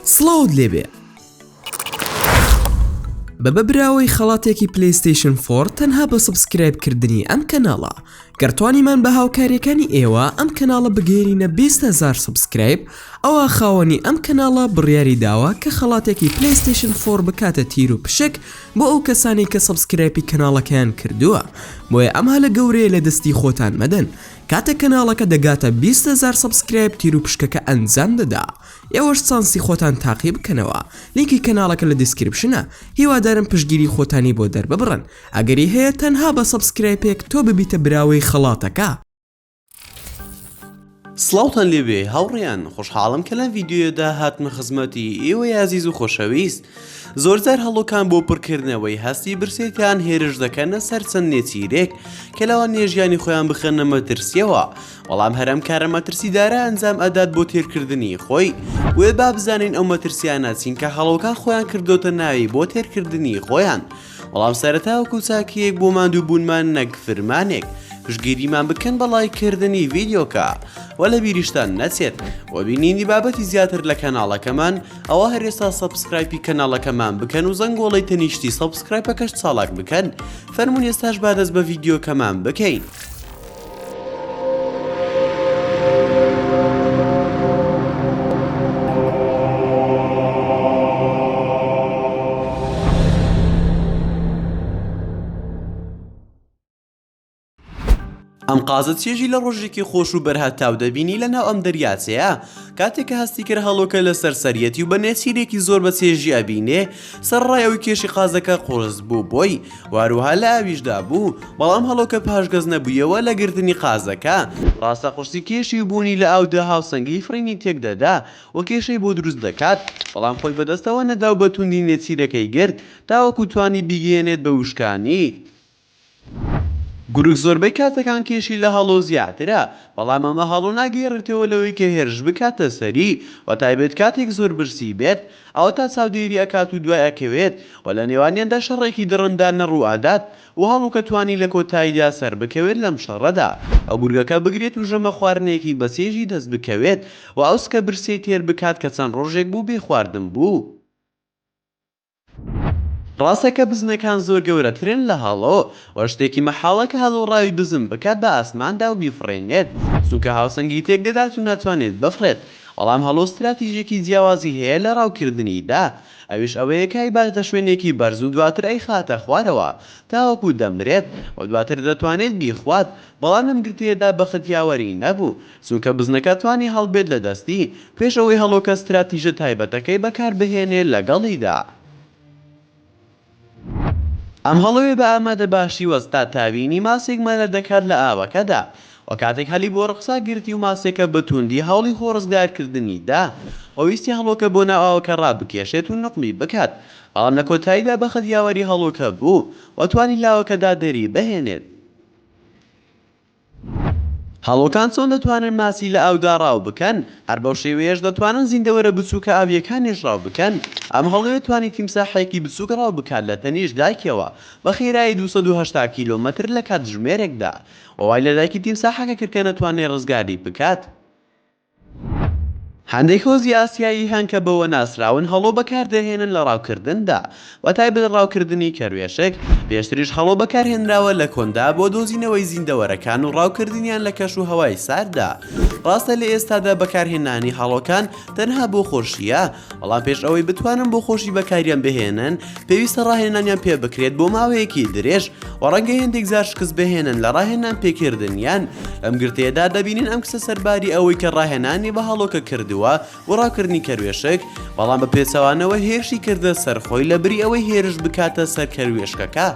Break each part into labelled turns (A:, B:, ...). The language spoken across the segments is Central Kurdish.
A: سڵاوت لێبێ بە بەبراوەی خەڵاتێکی پلەیستیشن 4 تەنها بە سبسکرایبکردنی ئەم کەناڵە گەرتوانیمان بە هاوکاریەکانی ئێوە ئەم کەناڵە بگەێنینە 20,000 سبسکرایب ئەوە خاوەنی ئەم کەناڵە بڕیاری داوە کە خەڵاتێکی پلەیستیشن 4 بکاتە تیر و پشک بۆ ئەو کەسانی کە سبسکرایبی کەناڵەکەیان کردووە بۆیە ئەم هەلە گەورەیە لە دەستی خۆتان مەدەن کاتە کەناڵەکە دەگاتە 20,000 سبسکرایب تیر و پشکەکە ئەنجام دەدا ئێوەش چانسی خۆتان تاقی بکەنەوە لینکی کەناڵەکە لە دیسکریپشنە هیوادارم پشتگیری خۆتانی بۆ دەرببڕن ئەگەری هەیە تەنها بە سبسکرایبێک تۆ ببیتە براوەی خەڵاتەکە.
B: سڵاوتان لێبێ هاوڕێیان خۆشحاڵم کە لەم ڤیدیۆدا هاتمە خزمەتی ئێوەی عەزیز و خۆشەویست. زۆرجار هەڵۆکان بۆ پڕکردنەوەی هەستی برسێکان هێرش دەکەنە سەر چەند نێچیرێک کە لەوان نێژیانی خۆیان بخەنە مەترسیەوە بەڵام هەرم کارە مەترسیدارە ئەنجام ئەدات بۆ تێرکردنی خۆی وێ با بزانین ئەو مەترسیانە چین کە هەڵۆکان خۆیان کردوتە ناوی بۆ تێرکردنی خۆیان بەڵام سەرەتاوەکو چاکیەک بۆ ماندوو بوونمان نەک فرمانێک پشتگیریمان بکەن بە لایککردنی ڤیدیۆکە و لە بیریشتان نەچێت و بینینی بابەتی زیاتر لە کەناڵەکەمان ئەوە هەرێستا سەبسکرایبی کەناڵەکەمان بکەن و زەنگۆڵی تەنیشتی سەبسکرایبەکەش چالاک بکەن فەرموون ئێستاش بادەست بە ڤیدیۆکەمان بکەین. ئەم قازت چێژی لە ڕۆژێکی خۆش و بەرهەتاو دەبینی لەناو ئەم دەریاچەیە کاتێک کە هەستی کرد هەڵۆکە لە سەرسەریەتی و بە نێچیرێکی زۆر بە چێژی ئەبینێ سەرڕایەوەی کێشی قازەکە قۆرس بوو بۆی واروها لە ئاویشدا بوو بەڵام هەڵۆکە پاشگەز نەبوویەوە لە گرتنی قازەکە ڕاستە قورسی کێشی و بوونی لە ئاودا هاوسەنگی فرینی تێکدەدا و کێشەی بۆ دروست دەکات بەڵام خۆی بەدەستەوە نەدا و بەتوندی نێچیرەکەی گرت تاوەکو توانی بیگەێنێت بە وشکانی. گورگ زۆربەی کاتەکان کێشی لە هەڵۆ زیاترە بەڵام ئەمە هەڵۆ ناگەێڕێتەوە لەوەی کە هێرش بکاتە سەری و تایبەت کاتێک زۆر برسی بێت ئەوە تا چاودێری ئەکات و دوای ئەکەوێت و لە نێوانیاندا شەڕێکی دڕندا نەڕوئادات و هەڵۆکە توانی لە کۆتاییدا سەر بکەوێت لەم شەڕەدا ئەو گورگەکە بگرێت و ژەمە خواردنێکی بەچێژی دەست بکەوێت و ئەوسکە برسی تێر بکات کە چەند ڕۆژێک بوو بێ خواردن بوو. ڕاستەکە بزنەکان زۆر گەورەترن لە هەڵۆ و شتێکی مەحاڵە کە هەڵۆڕاوی بزن بکات بە ئاسماندا و بیفڕێنێت چونکە هاوسەنگی تێک دەدات و ناتوانێت بفرێت بەڵام هەڵۆ ستراتیژێکی جیاوازی هەیە لە ڕاوکردنیدا ئەویش ئەوەیە کای باتە شوێنێکی بەرز و دواتر ئەی خاتە خوارەوە تاوەکو دەمرێت و دواتر دەتوانێت بیخوات بەڵام ئەم گرتوێدا بەختیاوەری نەبوو چونکە بزنەکە توانی هەڵبێت لە دەستی پێش ئەوەی هەڵۆکە ستراتیژە تایبەتەکەی بەکاربهێنێت لەگەڵیدا. ئەم هەڵەوێ بە ئامادە باشی وەستا تاوینی ماسێکمانە دەکات لە ئاوەکەدا و کاتێک هەلی بۆ ڕقسا گرتی و ماسێکە بەتوندی هەوڵی خۆڕزگارکردنیدا ئەویستی هەڵۆکە بۆ ناو ئاوەکە ڕابکێشێت و نقمی بکات بەڵام لە کۆتاییدا بەختیاوەری هەڵۆکە بوو و توانی لاوەکەدا دەری بهێنێت. هەڵۆکان چۆن دەتوانن ماسی لە ئاودا ڕاو بکەن هەر بەو شێوەیەش دەتوانن زیندەوەرە بچووکە ئاویەکانیش ڕاو بکەن ئەم هەڵەوێ توانی تیمساحێکی بچووک ڕاو بکات لە تەنیش دایکەوە بە خێرایی 280 کیلۆمەتر لە کاتژمێرێکدا وای لە دایکی تیمساحەکە کرد کە نەتوانێت ڕزگاری بکات. هەندێک هۆزی ئاسیایی هەن کە بەوە ناسراون هەڵۆ بەکاردەهێنن لە ڕاوکردندا و تایبەت ڕاوکردنی کەروێشک پێشتریش هەڵۆ بەکارهێنراوە لە کۆندا بۆ دۆزینەوەی زیندەوەرەکان و ڕاوکردنیان لە کەش و هەوای ساردا. ڕاستە لە ئێستادا بەکارهێنانی هەڵۆکان تەنها بۆ خۆشیە بەڵام پێش ئەوەی بتوانن بۆ خۆشی بەکاریان بهێنن پێویستە ڕاهێنانیان پێ بکرێت بۆ ماوەیەکی درێژ و ڕەنگە هێندێک زار شکست بهێنن لە ڕاهێنان پێکردنیان. ئەم گرتەیەدا دەبینین ئەم کسە سەرباری ئەوەی کە ڕاهێنانی بە هەڵۆکە کردووە و ڕاوکردنی کەروێشک بەڵام بە پێچەوانەوە هێرشی کردە سەرخۆی لە بری ئەوەی هێرش بکاتە سەر کەروێشکەکە.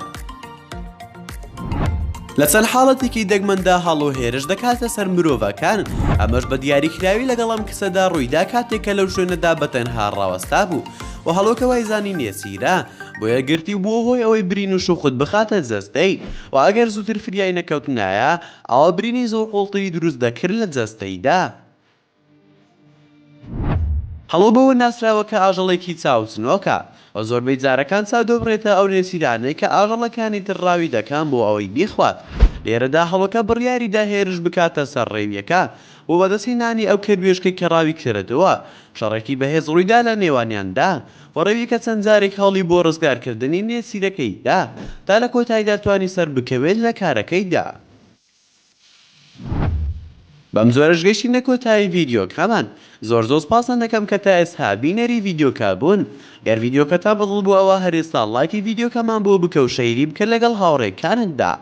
B: لە چەند حاڵەتێکی دەگمەندا هەڵۆ هێرش دەکاتە سەر مرۆڤەکان ئەمەش بە دیاریکراوی لەگەڵ ئەم کسەدا ڕوویدا کاتێک کە لەو شوێنەدا بەتەنها ڕاوەستا بوو و هەڵۆکە وایزانی نێچیرە بۆیە گرتی بووە هۆی ئەوەی برین و شوخت بخاتە جەستەی و ئەگەر زووتر فریای نەکەوتنایە ئەوە برینی زۆر قوڵتری دروست دەکرد لە جەستەیدا. هەڵۆ بەوە ناسراوە کە ئاژەڵێکی چاوچنۆکە و زۆربەی جارەکان چاو دەبڕێتە ئەو نێچیرانەی کە ئاژەڵەکانی تر ڕاوی دەکەن بۆ ئەوەی بیخوات. لێرەدا هەڵۆکە بڕیاریدا هێرش بکاتە سەر ڕێویەکە و بەدەستهێنانی ئەو کردوێژکەی کە ڕاوی کردەوە شەڕێکی بەهێز ڕوویدا لە نێوانیاندا و ڕەوی کە چەند جارێک هەڵی بۆ ڕزگارکردنی نێچیرەکەیدا تا لە کۆتاییدا توانی سەر بکەوێت لە کارەکەیدا. بەم زۆرەش گەیشتینە کۆتایی ڤیدیۆکەمان. زۆر سوپاسان دەکەم کە تا ئێستا بینەری ڤیدیۆکە بوون. گەر ڤیدیۆکەتا بەدڵ بوو ئەوە هەرێستا لایکی ڤیدیۆکەمان بۆ بکە و شەیری بکە لەگەڵ هاوڕێکانتدا.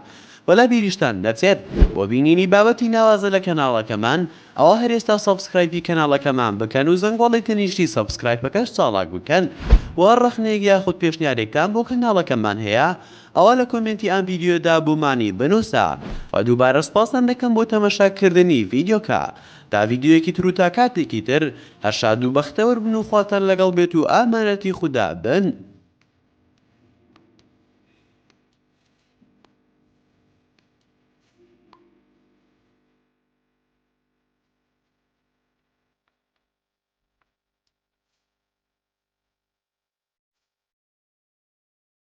B: وەلا بیریشتان نەچێت بۆ بینینی بابەتی ناوازە لە کەناڵەکەمان ئەوە هەرێستا سەبسکرایبی کەناڵەکەمان بکەن و زەنگۆڵی تەنیشتی سەبسکرایبەکەش چاڵاک بکەن. و ڕەخنەیەک یاخود پێشنیارێکتان بۆ کەناڵەکەمان هەیە ئەوە لە کۆمنتی ئەم ڤیدیۆدا بۆمانی بنووسە. و دووبارە سپاسان دەکەم بۆ تەمەشاکردنی ڤیدیۆکە. تا ڤیدیۆیەکی تر و تا کاتێکی تر هەر شاد و بەختەوەر بن و خواتان لەگەڵ بێت و ئامانەتی خودا بن.